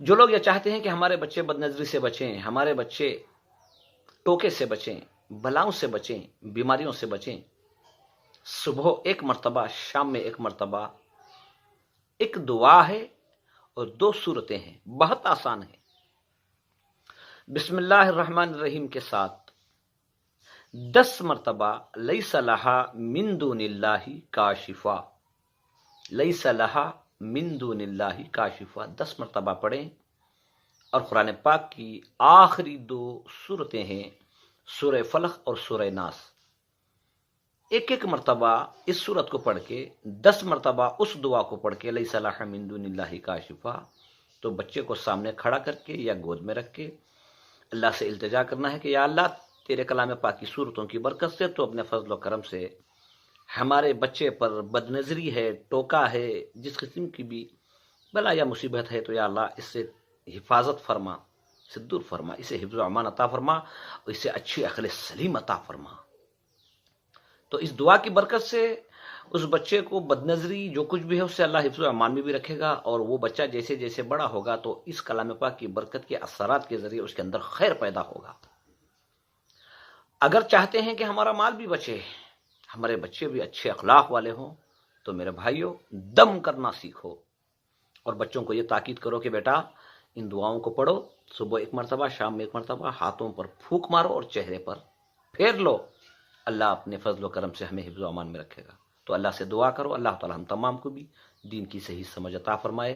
جو لوگ یہ چاہتے ہیں کہ ہمارے بچے بد نظری سے بچیں، ہمارے بچے ٹوکے سے بچیں، بلاؤں سے بچیں، بیماریوں سے بچیں، صبح ایک مرتبہ، شام میں ایک مرتبہ ایک دعا ہے اور 2 سورتیں ہیں، بہت آسان ہے۔ بسم اللہ الرحمن الرحیم کے ساتھ 10 مرتبہ لیس لہا من دون اللہ کاشفا، لیس لہا من دون اللہ کاشفا 10 مرتبہ پڑھیں۔ اور قرآن پاک کی آخری 2 سورتیں ہیں سورہ فلق اور سورہ ناس، ایک مرتبہ اس سورت کو پڑھ کے 10 مرتبہ اس دعا کو پڑھ کے لیس لہا من دون اللہ کاشفا، تو بچے کو سامنے کھڑا کر کے یا گود میں رکھ کے اللہ سے التجا کرنا ہے کہ یا اللہ تیرے کلام پاک کی صورتوں کی برکت سے تو اپنے فضل و کرم سے ہمارے بچے پر بد نظری ہے، ٹوکا ہے، جس قسم کی بھی بلا یا مصیبت ہے تو یا اللہ اس سے حفاظت فرما، اسے دور فرما، اسے حفظ و امان عطا فرما اور اسے اچھی عقل سلیم عطا فرما۔ تو اس دعا کی برکت سے اس بچے کو بد نظری جو کچھ بھی ہے اس سے اللہ حفظ و امان میں بھی رکھے گا، اور وہ بچہ جیسے جیسے بڑا ہوگا تو اس کلام پاک کی برکت کے اثرات کے ذریعے اس کے اندر خیر پیدا ہوگا۔ اگر چاہتے ہیں کہ ہمارا مال بھی بچے، ہمارے بچے بھی اچھے اخلاق والے ہوں، تو میرے بھائیوں دم کرنا سیکھو، اور بچوں کو یہ تاکید کرو کہ بیٹا ان دعاؤں کو پڑھو، صبح ایک مرتبہ، شام میں ایک مرتبہ، ہاتھوں پر پھونک مارو اور چہرے پر پھیر لو، اللہ اپنے فضل و کرم سے ہمیں حفظ و امان میں رکھے گا۔ تو اللہ سے دعا کرو، اللہ تعالی ہم تمام کو بھی دین کی صحیح سمجھ عطا فرمائے۔